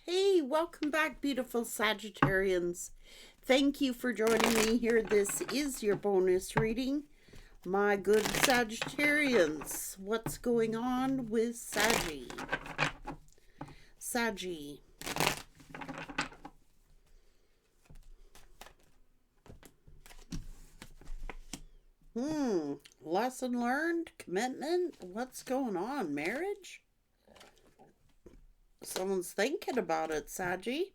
Hey, welcome back, beautiful Sagittarians. Thank you for joining me here. This is your bonus reading. My good Sagittarians, what's going on with Saggy? Saggy. Lesson learned? Commitment? What's going on? Marriage? Someone's thinking about it, Saggy.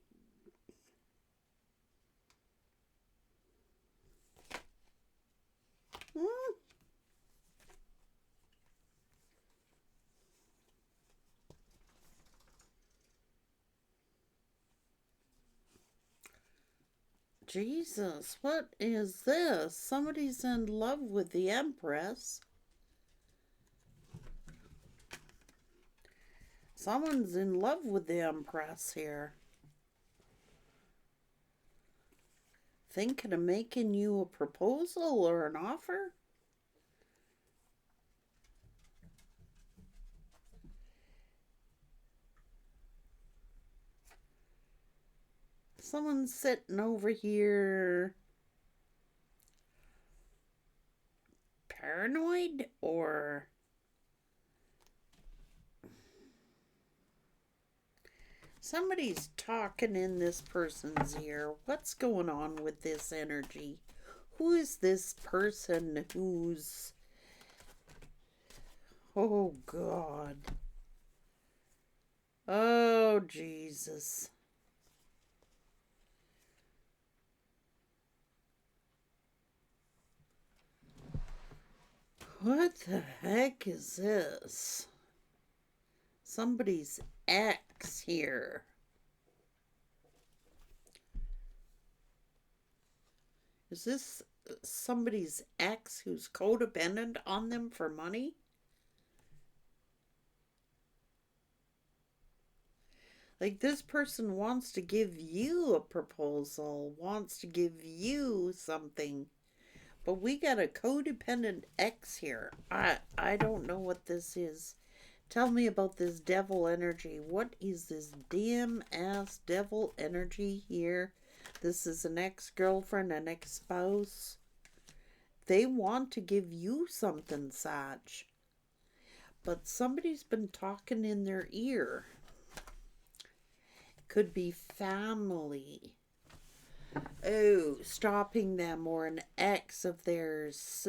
Hmm. Jesus, what is this? Somebody's in love with the Empress. Someone's in love with the Empress here. Thinking of making you a proposal or an offer? Someone's sitting over here paranoid or somebody's talking in this person's ear. What's going on with this energy? Who is this person who's... Oh, God. Oh, Jesus. What the heck is this? Somebody's ex here. Is this somebody's ex who's codependent on them for money? Like, this person wants to give you a proposal, wants to give you something. But we got a codependent ex here. I don't know what this is. Tell me about this devil energy. What is this damn ass devil energy here? This is an ex-girlfriend, an ex-spouse. They want to give you something, Sag. But somebody's been talking in their ear. Could be family. Oh, stopping them, or an ex of theirs.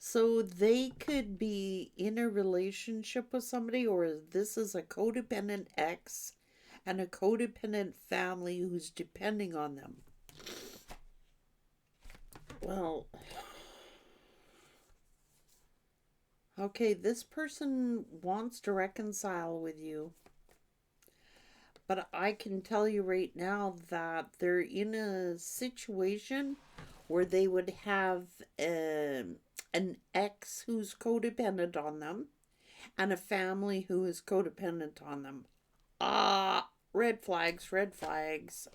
So they could be in a relationship with somebody, or this is a codependent ex and a codependent family who's depending on them. Well, okay, this person wants to reconcile with you. But I can tell you right now that they're in a situation where they would have an ex who's codependent on them and a family who is codependent on them. Red flags, red flags.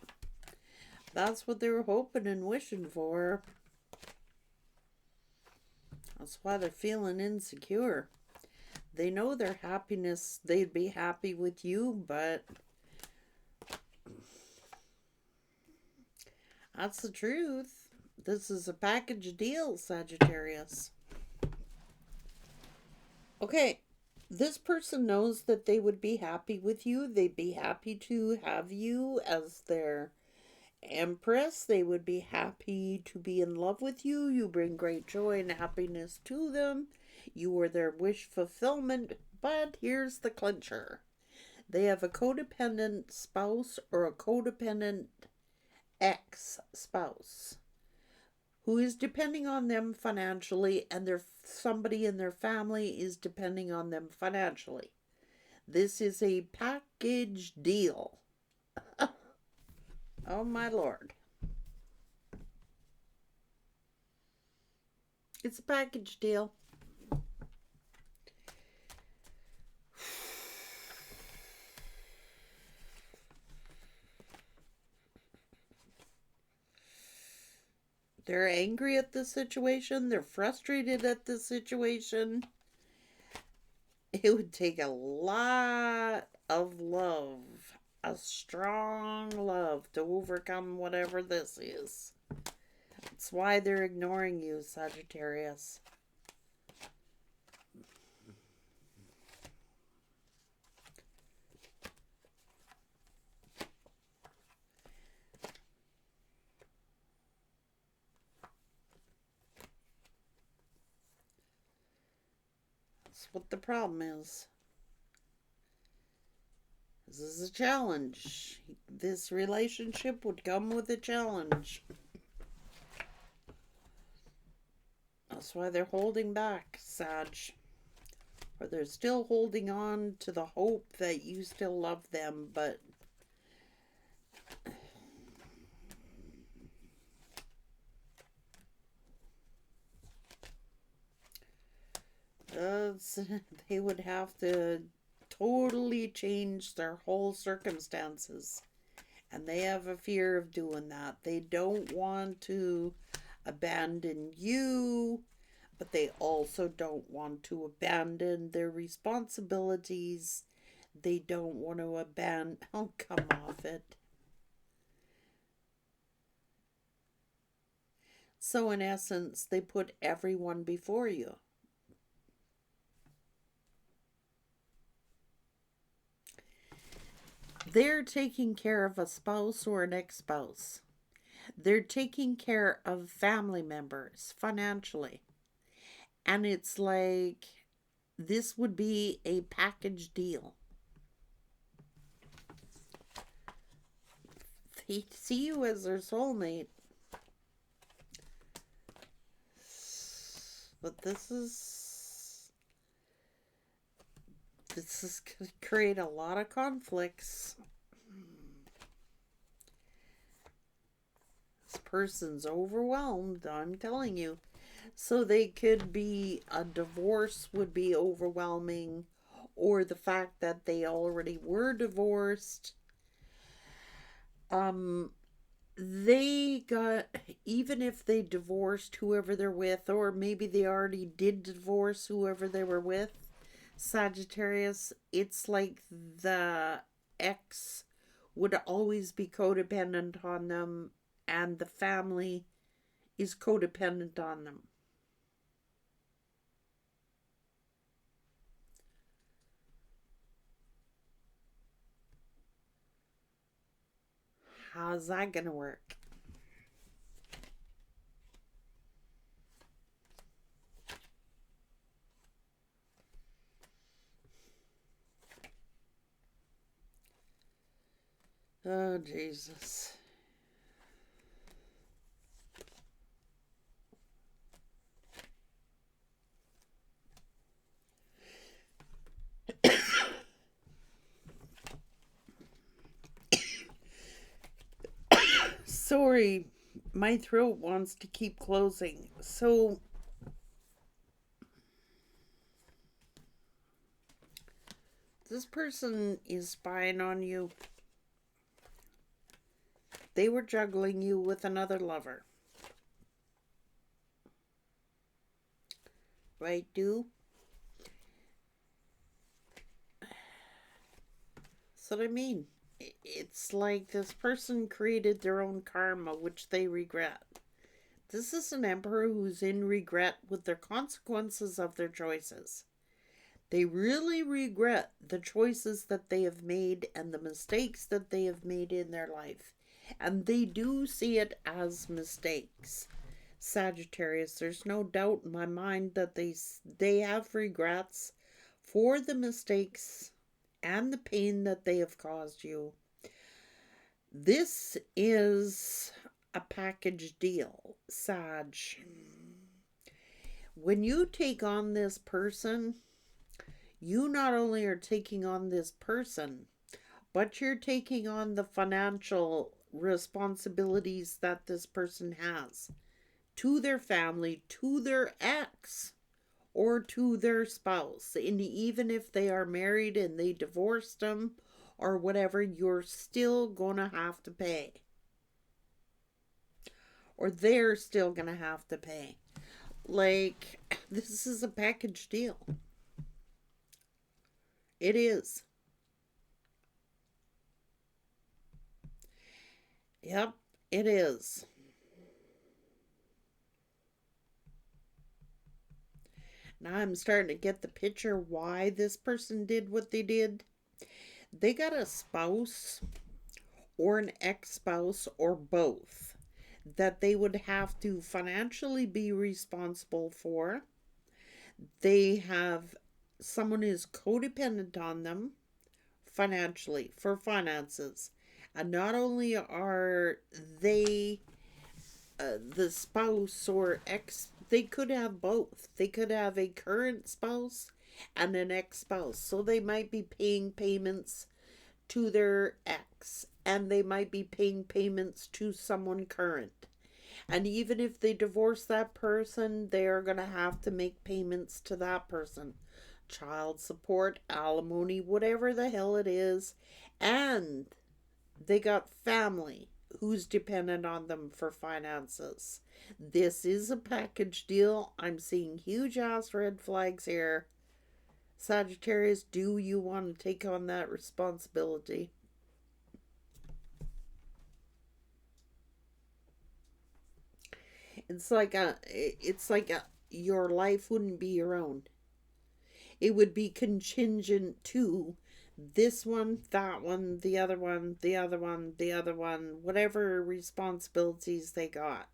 That's what they were hoping and wishing for. That's why they're feeling insecure. They know their happiness, they'd be happy with you, but that's the truth. This is a package deal, Sagittarius. Okay, this person knows that they would be happy with you. They'd be happy to have you as their empress. They would be happy to be in love with you. You bring great joy and happiness to them. You are their wish fulfillment. But here's the clincher. They have a codependent spouse or a codependent ex-spouse who is depending on them financially, and somebody in their family is depending on them financially. This is a package deal. Oh my lord. It's a package deal. They're angry at the situation. They're frustrated at the situation. It would take a lot of love, a strong love to overcome whatever this is. That's why they're ignoring you, Sagittarius. That's what the problem is. This is a challenge. This relationship would come with a challenge. That's why they're holding back, Sag. Or they're still holding on to the hope that you still love them, but they would have to totally change their whole circumstances. And they have a fear of doing that. They don't want to abandon you, but they also don't want to abandon their responsibilities. They don't want to abandon... Oh, come off it. So in essence, they put everyone before you. They're taking care of a spouse or an ex-spouse. They're taking care of family members financially. And it's like this would be a package deal. They see you as their soulmate. But this is going to create a lot of conflicts. This person's overwhelmed, I'm telling you. So they could be, a divorce would be overwhelming, or the fact that they already were divorced. They got, even if they divorced whoever they're with, or maybe they already did divorce whoever they were with, Sagittarius, it's like the ex would always be codependent on them, and the family is codependent on them. How's that gonna work? Oh, Jesus. Sorry, my throat wants to keep closing. So, this person is spying on you. They were juggling you with another lover. Right, do? That's what I mean. It's like this person created their own karma, which they regret. This is an emperor who's in regret with the consequences of their choices. They really regret the choices that they have made and the mistakes that they have made in their life. And they do see it as mistakes. Sagittarius, there's no doubt in my mind that they have regrets for the mistakes and the pain that they have caused you. This is a package deal, Sag. When you take on this person, you not only are taking on this person, but you're taking on the financial responsibilities that this person has to their family, to their ex, or to their spouse. And even if they are married and they divorced them or whatever, you're still going to have to pay. Or they're still going to have to pay. Like, this is a package deal. It is. Yep, it is. Now I'm starting to get the picture why this person did what they did. They got a spouse or an ex spouse or both that they would have to financially be responsible for. They have someone who's codependent on them financially for finances. And not only are they the spouse or ex, they could have both. They could have a current spouse and an ex spouse. So they might be paying payments to their ex and they might be paying payments to someone current. And even if they divorce that person, they are going to have to make payments to that person. Child support, alimony, whatever the hell it is. And they got family who's dependent on them for finances. This is a package deal. I'm seeing huge ass red flags here. Sagittarius, do you want to take on that responsibility? It's like your life wouldn't be your own. It would be contingent to this one, that one, the other one, the other one, the other one, whatever responsibilities they got.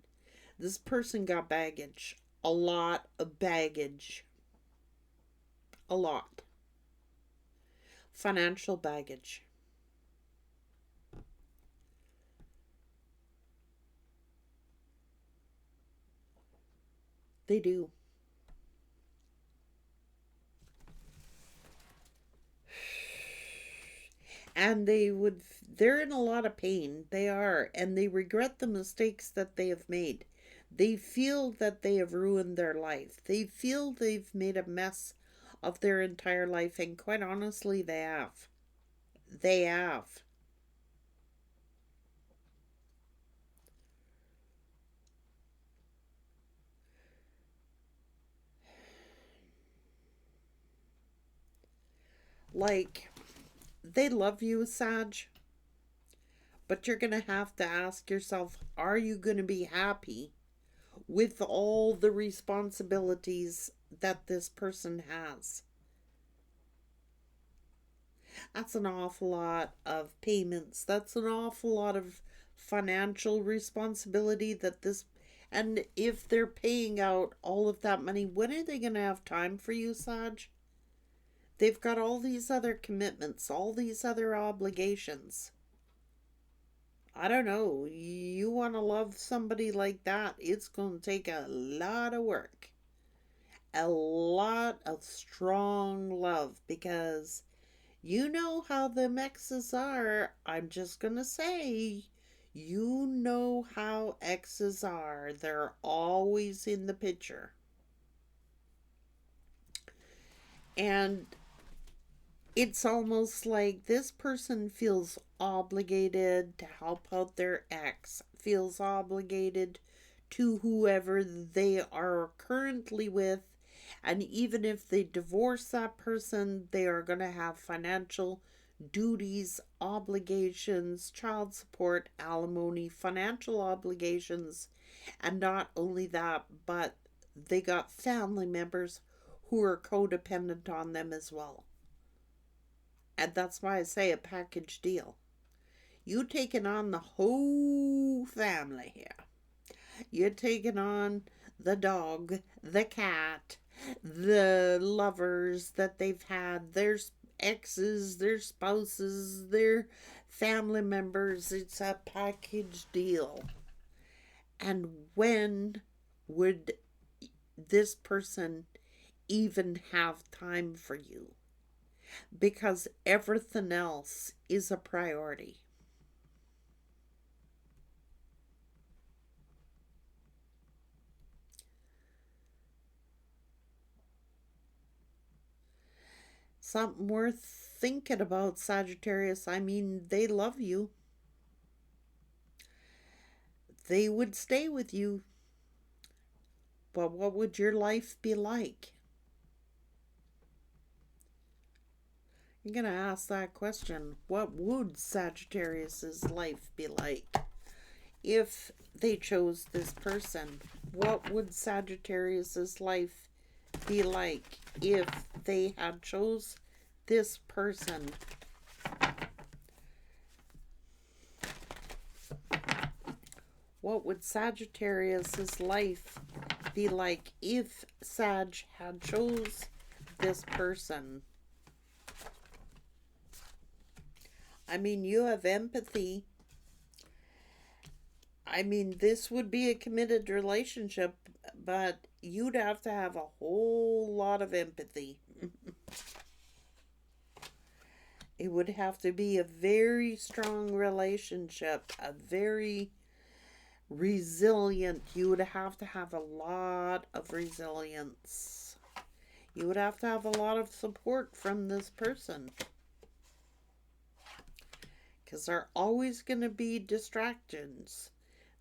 This person got baggage. A lot of baggage. A lot. Financial baggage. They do. And they're in a lot of pain. They are. And they regret the mistakes that they have made. They feel that they have ruined their life. They feel they've made a mess of their entire life. And quite honestly, they have. They have. Like, they love you, Sag, but you're going to have to ask yourself, are you going to be happy with all the responsibilities that this person has? That's an awful lot of payments. That's an awful lot of financial responsibility that this. And if they're paying out all of that money, when are they going to have time for you, Saj? They've got all these other commitments, all these other obligations. I don't know. You want to love somebody like that, it's going to take a lot of work. A lot of strong love because you know how the exes are. I'm just going to say, you know how exes are. They're always in the picture. And it's almost like this person feels obligated to help out their ex, feels obligated to whoever they are currently with. And even if they divorce that person, they are going to have financial duties, obligations, child support, alimony, financial obligations. And not only that, but they got family members who are codependent on them as well. And that's why I say a package deal. You taking on the whole family here. You're taking on the dog, the cat, the lovers that they've had, their exes, their spouses, their family members. It's a package deal. And when would this person even have time for you? Because everything else is a priority. Something worth thinking about, Sagittarius. I mean, they love you. They would stay with you. But what would your life be like? You're going to ask that question. What would Sagittarius's life be like? if they chose this person? What would Sagittarius's life be like if they had chose this person? What would Sagittarius's life be like if Sag had chose this person? I mean, you have empathy. I mean, this would be a committed relationship, but you'd have to have a whole lot of empathy. It would have to be a very strong relationship, a very resilient. You would have to have a lot of resilience. You would have to have a lot of support from this person. Because there are always going to be distractions.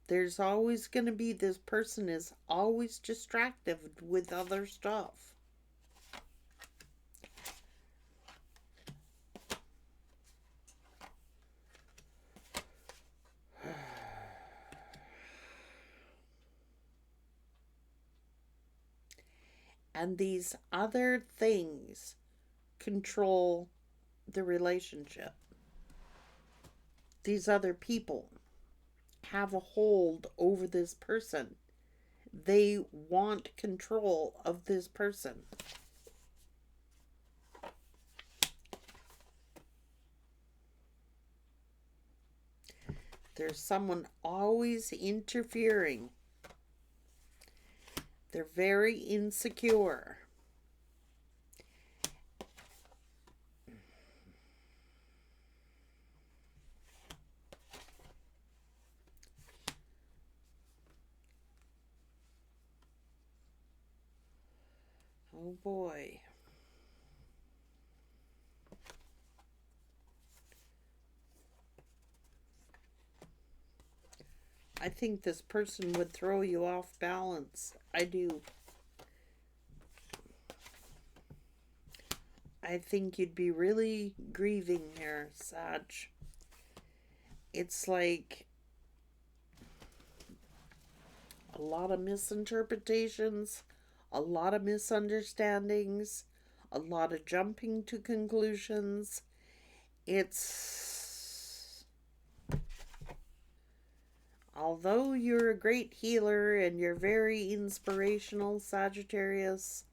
There's always going to be, this person is always distracted with other stuff. And these other things control the relationship. These other people have a hold over this person. They want control of this person. There's someone always interfering. They're very insecure. Oh boy. I think this person would throw you off balance. I do. I think you'd be really grieving here, Sag. It's like a lot of misinterpretations, a lot of misunderstandings, a lot of jumping to conclusions. It's, although you're a great healer and you're very inspirational, Sagittarius,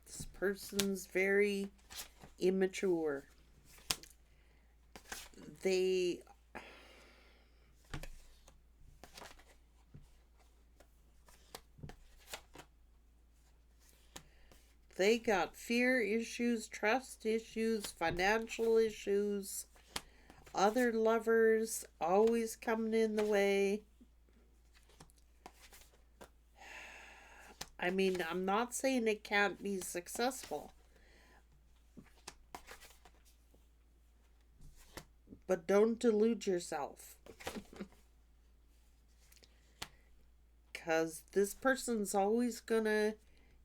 this person's very immature. They got fear issues, trust issues, financial issues, other lovers always coming in the way. I mean, I'm not saying it can't be successful, but don't delude yourself. Because this person's always gonna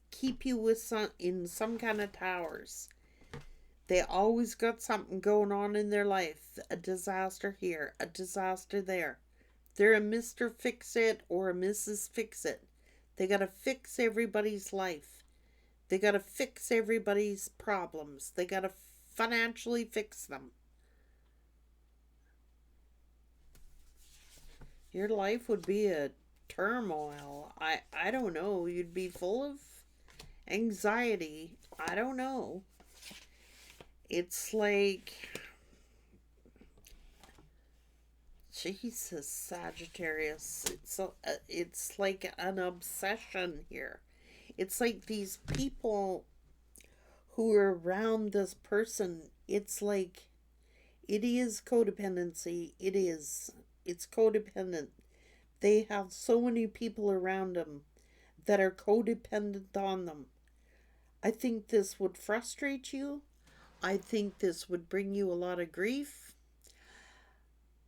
keep you with in some kind of towers. They always got something going on in their life. A disaster here, a disaster there. They're a Mr. Fix-It or a Mrs. Fix-It. They gotta fix everybody's life. They gotta fix everybody's problems. They gotta financially fix them. Your life would be a turmoil. I don't know. You'd be full of anxiety. I don't know. It's like, Jesus, Sagittarius. It's like an obsession here. It's like these people who are around this person. It's like, it is codependency. It is. It's codependent. They have so many people around them that are codependent on them. I think this would frustrate you. I think this would bring you a lot of grief.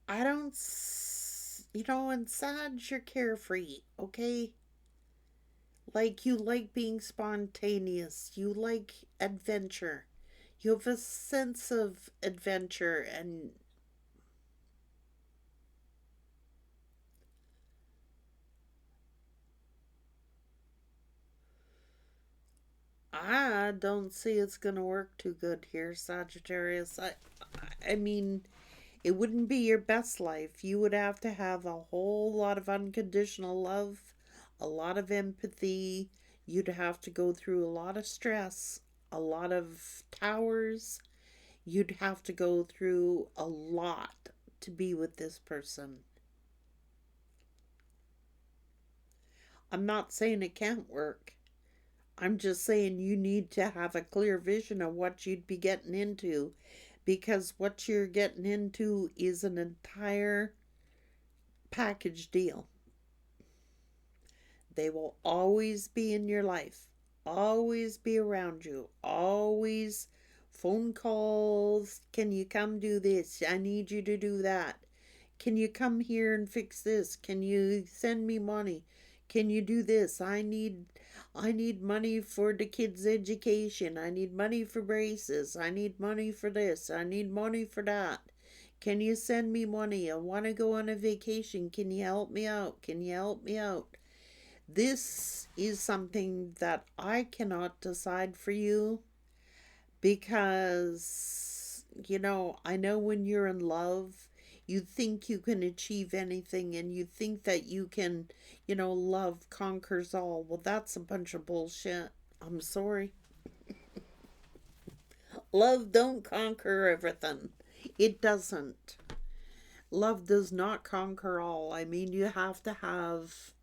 I don't, in Sag, you're carefree, okay? Like, you like being spontaneous. You like adventure. You have a sense of adventure, and I don't see it's gonna work too good here, Sagittarius. I mean, it wouldn't be your best life. You would have to have a whole lot of unconditional love, a lot of empathy. You'd have to go through a lot of stress, a lot of towers. You'd have to go through a lot to be with this person. I'm not saying it can't work. I'm just saying you need to have a clear vision of what you'd be getting into, because what you're getting into is an entire package deal. They will always be in your life, always be around you, always phone calls. Can you come do this? I need you to do that. Can you come here and fix this? Can you send me money? Can you do this? I need money for the kids' education. I need money for braces. I need money for this. I need money for that. Can you send me money? I want to go on a vacation. Can you help me out? Can you help me out? This is something that I cannot decide for you, because, I know when you're in love, you think you can achieve anything and you think that you can, love conquers all. Well, that's a bunch of bullshit. I'm sorry. Love don't conquer everything. It doesn't. Love does not conquer all. I mean, you have to have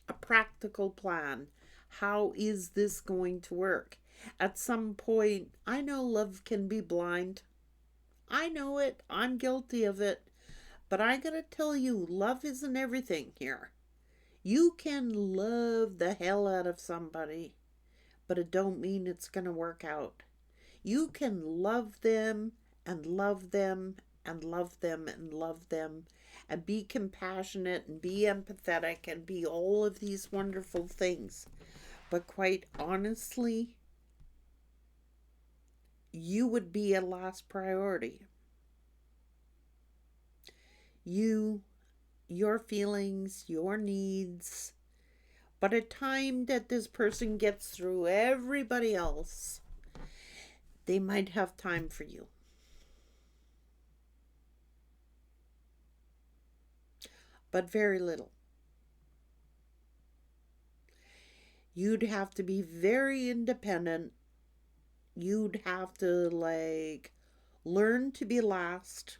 a practical plan. How is this going to work? At some point, I know love can be blind. I know it. I'm guilty of it. But I gotta tell you, love isn't everything here. You can love the hell out of somebody, but it don't mean it's gonna work out. You can love them and love them and love them and love them and be compassionate and be empathetic and be all of these wonderful things. But quite honestly, you would be a last priority. You, your feelings, your needs. But a time that this person gets through everybody else, they might have time for you. But very little. You'd have to be very independent. You'd have to, learn to be last.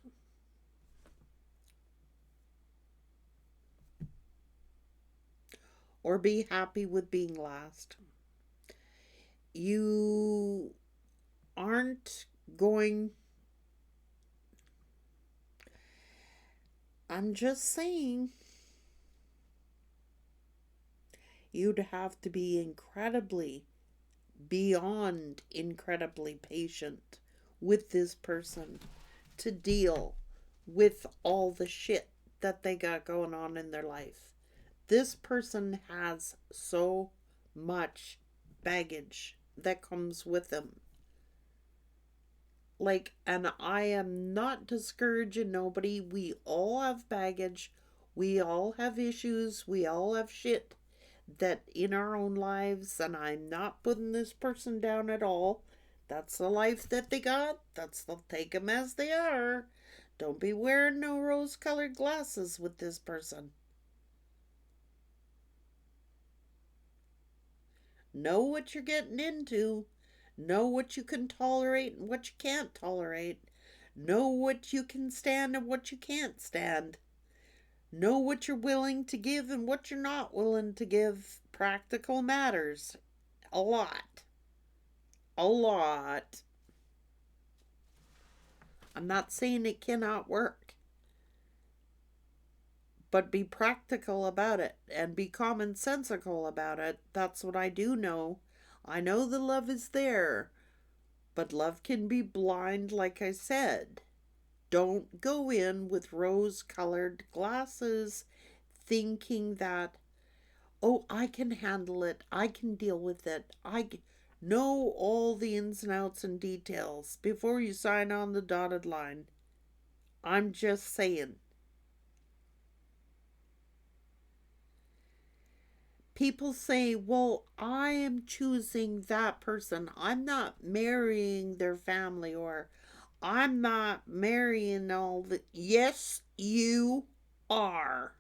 Or be happy with being last. You aren't going. I'm just saying, you'd have to be beyond incredibly patient with this person to deal with all the shit that they got going on in their life. This person has so much baggage that comes with them. And I am not discouraging nobody. We all have baggage. We all have issues. We all have shit that in our own lives, and I'm not putting this person down at all. That's the life that they got. They'll take them as they are. Don't be wearing no rose-colored glasses with this person. Know what you're getting into. Know what you can tolerate and what you can't tolerate. Know what you can stand and what you can't stand. Know what you're willing to give and what you're not willing to give. Practical matters. A lot. A lot. I'm not saying it cannot work. But be practical about it and be commonsensical about it. That's what I do know. I know the love is there, but love can be blind, like I said. Don't go in with rose-colored glasses thinking that, oh, I can handle it. I can deal with it. I know all the ins and outs and details before you sign on the dotted line. I'm just saying. People say, well, I am choosing that person. I'm not marrying their family, or I'm not marrying all the. Yes, you are.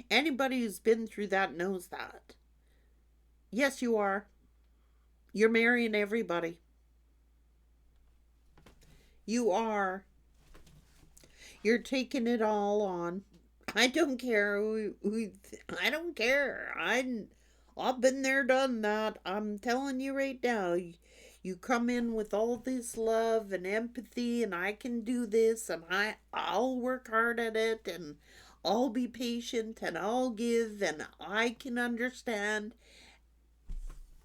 Anybody who's been through that knows that. Yes, you are. You're marrying everybody. You are. You're taking it all on. I don't care I don't care. I've been there, done that. I'm telling you right now. You come in with all this love and empathy, and I can do this, and I'll work hard at it, and I'll be patient, and I'll give, and I can understand.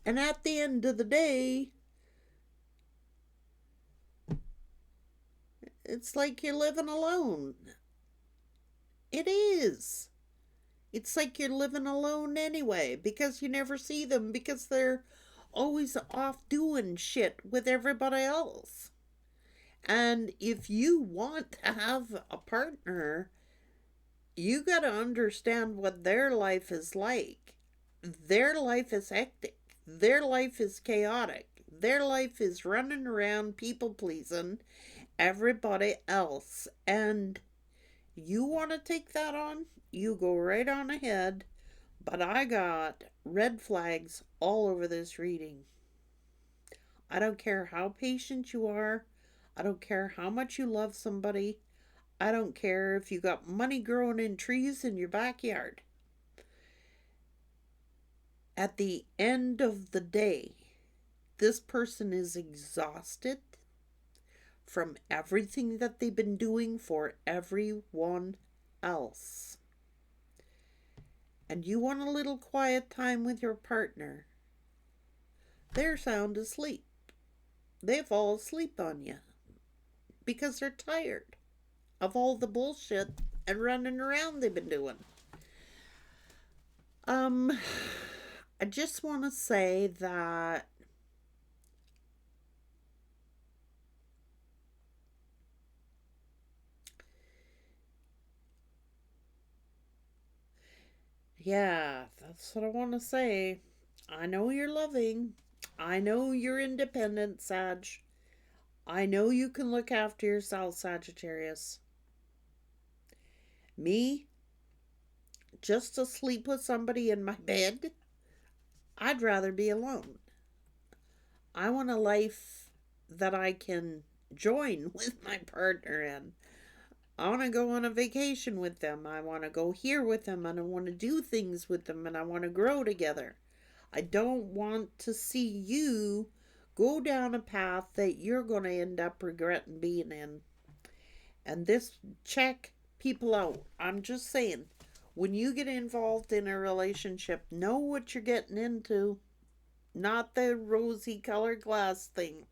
And at the end of the day, it's like you're living alone. It is. It's like you're living alone anyway, because you never see them, because they're always off doing shit with everybody else. And if you want to have a partner, you got to understand what their life is like. Their life is hectic. Their life is chaotic. Their life is running around people pleasing everybody else. And you want to take that on? You go right on ahead. But I got red flags all over this reading. I don't care how patient you are. I don't care how much you love somebody. I don't care if you got money growing in trees in your backyard. At the end of the day, this person is exhausted from everything that they've been doing for everyone else. And you want a little quiet time with your partner. They're sound asleep. They fall asleep on you because they're tired of all the bullshit and running around they've been doing. I just want to say that yeah, that's what I want to say. I know you're loving. I know you're independent, Sag. I know you can look after yourself, Sagittarius. Me, just to sleep with somebody in my bed, I'd rather be alone. I want a life that I can join with my partner in. I want to go on a vacation with them. I want to go here with them, and I want to do things with them, and I want to grow together. I don't want to see you go down a path that you're going to end up regretting being in. And this, check people out. I'm just saying, when you get involved in a relationship, know what you're getting into. Not the rosy colored glass thing.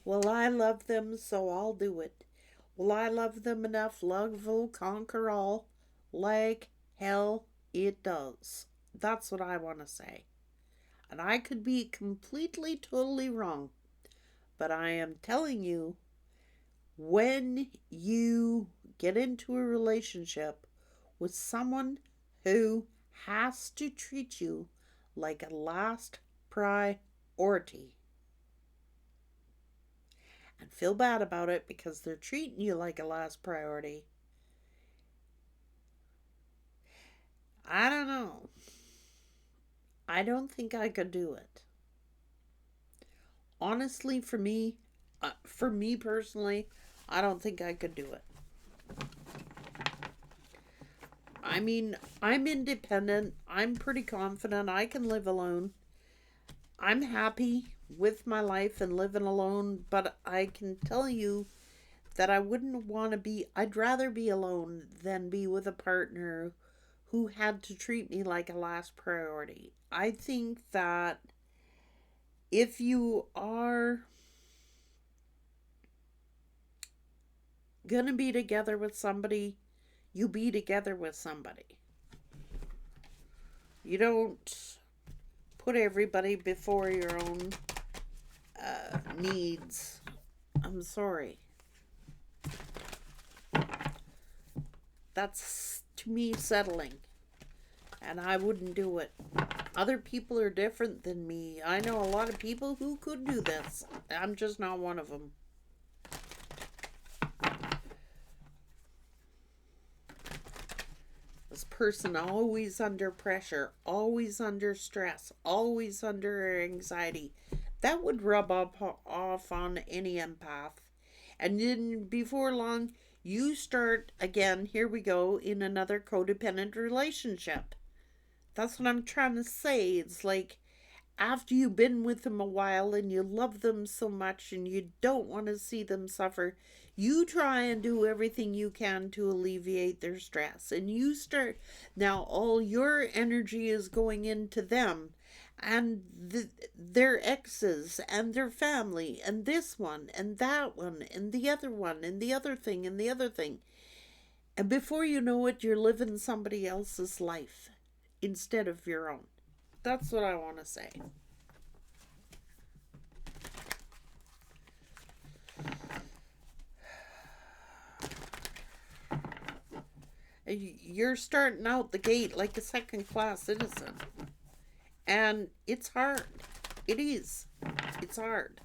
Well, I love them, so I'll do it. Well, I love them enough. Love will conquer all. Like hell it does. That's what I want to say. And I could be completely, totally wrong. But I am telling you, when you get into a relationship with someone who has to treat you like a last priority, and feel bad about it because they're treating you like a last priority, I don't know. I don't think I could do it. Honestly, for me personally, I don't think I could do it. I mean, I'm independent. I'm pretty confident. I can live alone. I'm happy with my life and living alone, but I can tell you that I wouldn't want to be, I'd rather be alone than be with a partner who had to treat me like a last priority. I think that if you are gonna be together with somebody, you be together with somebody. You don't put everybody before your own needs. I'm sorry. That's, to me, settling. And I wouldn't do it. Other people are different than me. I know a lot of people who could do this. I'm just not one of them. This person always under pressure, always under stress, always under anxiety. That would rub off on any empath. And then before long, you start again, here we go, in another codependent relationship. That's what I'm trying to say. It's like after you've been with them a while and you love them so much and you don't want to see them suffer, you try and do everything you can to alleviate their stress. And you start, now all your energy is going into them and their exes and their family and this one and that one and the other one and the other thing and the other thing. And before you know it, you're living somebody else's life instead of your own. That's what I want to say. You're starting out the gate like a second-class citizen. And it's hard. It is. It's hard.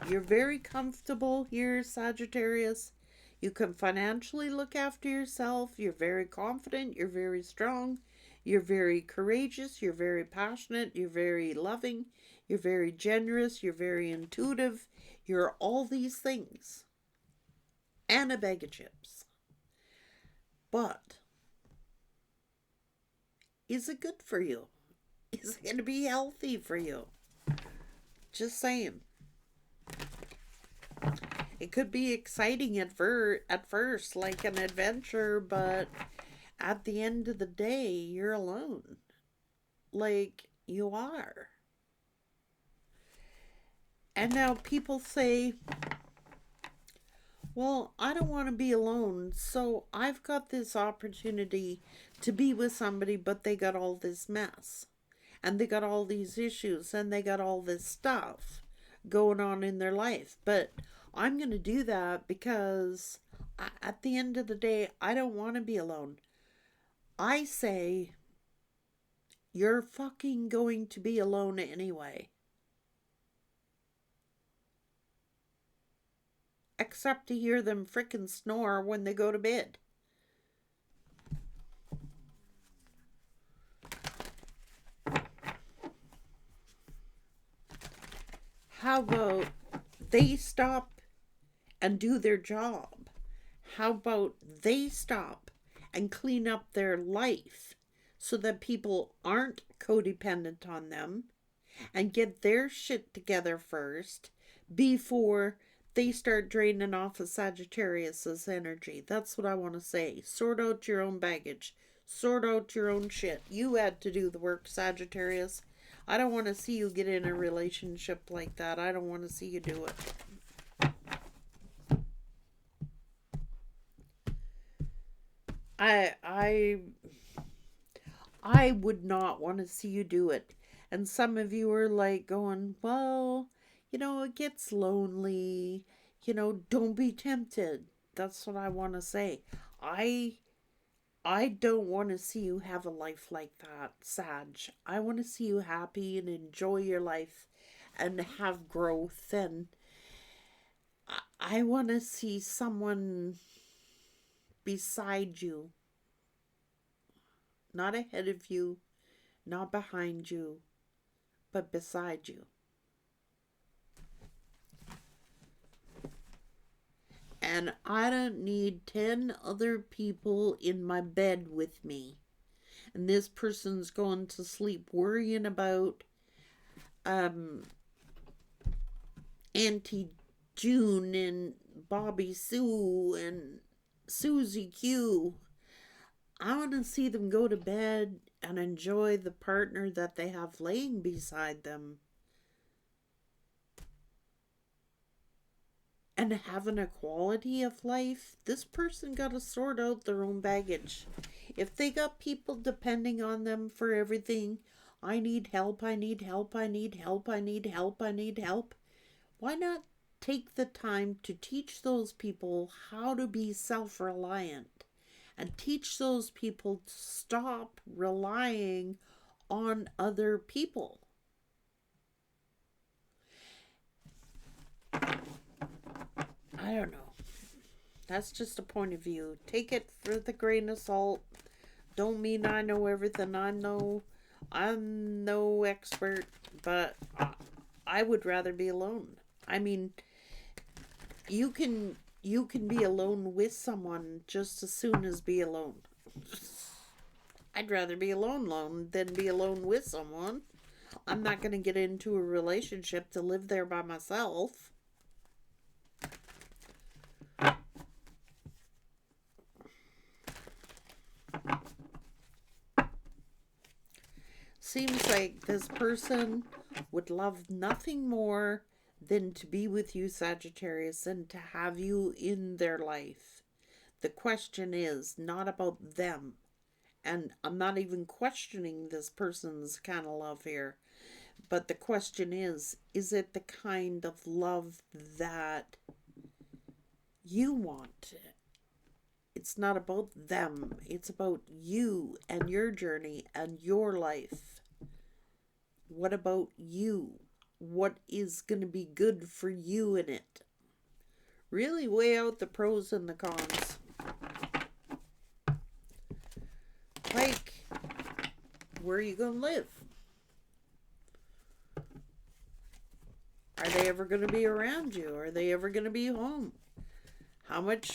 You're very comfortable here, Sagittarius. You can financially look after yourself. You're very confident. You're very strong. You're very courageous. You're very passionate. You're very loving. You're very generous. You're very intuitive. You're all these things. And a bag of chips. But is it good for you? Is it going to be healthy for you? Just saying. It could be exciting at first, like an adventure, but at the end of the day, you're alone. Like, you are. And now people say, well, I don't want to be alone, so I've got this opportunity to be with somebody, but they got all this mess. And they got all these issues, and they got all this stuff going on in their life. But I'm going to do that because at the end of the day, I don't want to be alone. I say, you're fucking going to be alone anyway. Except to hear them frickin' snore when they go to bed. How about they stop and do their job? How about they stop and clean up their life so that people aren't codependent on them and get their shit together first before they start draining off of Sagittarius's energy? That's what I want to say. Sort out your own baggage. Sort out your own shit. You had to do the work, Sagittarius. I don't want to see you get in a relationship like that. I don't want to see you do it. I would not want to see you do it. And some of you are like going, well, it gets lonely. Don't be tempted. That's what I want to say. I don't want to see you have a life like that, Sag. I want to see you happy and enjoy your life and have growth. And I want to see someone beside you. Not ahead of you, not behind you, but beside you. And I don't need 10 other people in my bed with me. And this person's going to sleep worrying about Auntie June and Bobby Sue and Susie Q. I want to see them go to bed and enjoy the partner that they have laying beside them. And having a quality of life. This person got to sort out their own baggage. If they got people depending on them for everything, I need help, I need help, I need help, I need help, I need help. Why not take the time to teach those people how to be self-reliant and teach those people to stop relying on other people. I don't know. That's just a point of view. Take it for the grain of salt. Don't mean I know everything. I'm no expert, but I would rather be alone. I mean, you can be alone with someone just as soon as be alone. I'd rather be alone than be alone with someone. I'm not going to get into a relationship to live there by myself. Seems like this person would love nothing more than to be with you, Sagittarius, and to have you in their life. The question is not about them. And I'm not even questioning this person's kind of love here. But the question is it the kind of love that you want? It's not about them. It's about you and your journey and your life. What about you? What is going to be good for you in it? Really weigh out the pros and the cons. Like, where are you going to live? Are they ever going to be around you? Are they ever going to be home? How much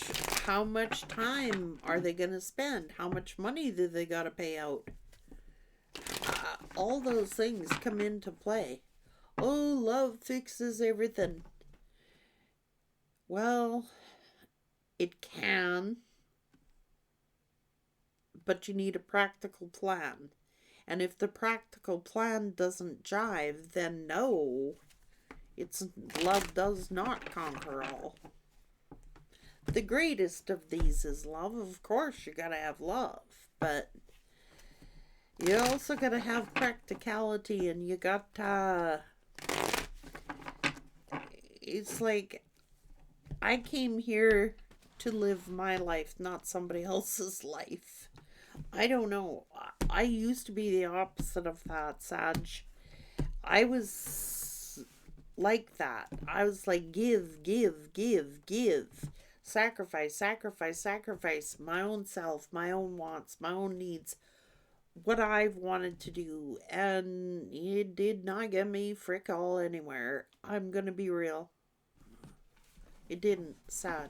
time are they going to spend? How much money do they got to pay out? All those things come into play. Oh, love fixes everything. Well, it can, but you need a practical plan. And if the practical plan doesn't jive, then no, love does not conquer all. The greatest of these is love. Of course, you gotta have love, but you also gotta have practicality, and you gotta. It's like, I came here to live my life, not somebody else's life. I don't know. I used to be the opposite of that, Sag. I was like that. I was like, give, give, give, give. Sacrifice, sacrifice, sacrifice. My own self, my own wants, my own needs. What I've wanted to do. And it did not get me frick all anywhere. I'm gonna be real. It didn't, Sag.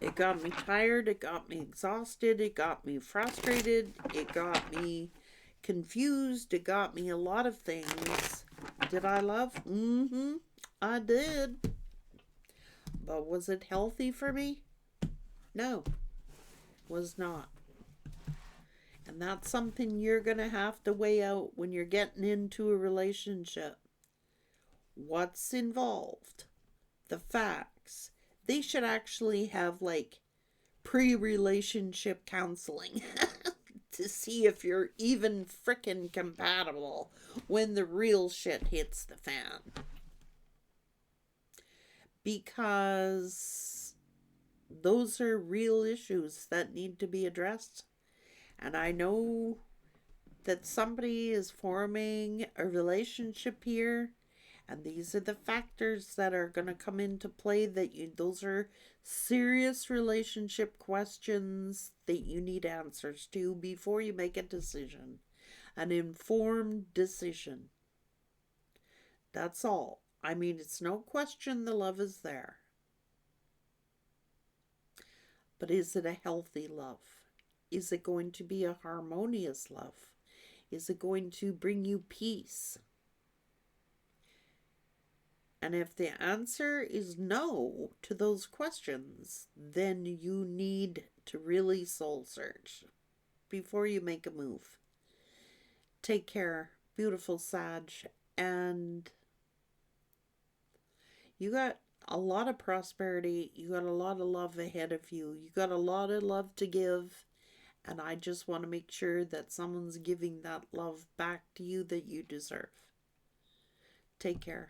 It got me tired, it got me exhausted, it got me frustrated, it got me confused, it got me a lot of things. Did I love? Mm-hmm, I did. But was it healthy for me? No, was not. And that's something you're going to have to weigh out when you're getting into a relationship. What's involved? The facts. They should actually have like pre-relationship counseling to see if you're even frickin' compatible when the real shit hits the fan. Because those are real issues that need to be addressed. And I know that somebody is forming a relationship here, and these are the factors that are going to come into play, those are serious relationship questions that you need answers to before you make a decision. An informed decision. That's all. I mean, it's no question the love is there. But is it a healthy love? Is it going to be a harmonious love? Is it going to bring you peace? And if the answer is no to those questions, then you need to really soul search before you make a move. Take care, beautiful Sag, and you got a lot of prosperity, you got a lot of love ahead of you, you got a lot of love to give. And I just want to make sure that someone's giving that love back to you that you deserve. Take care.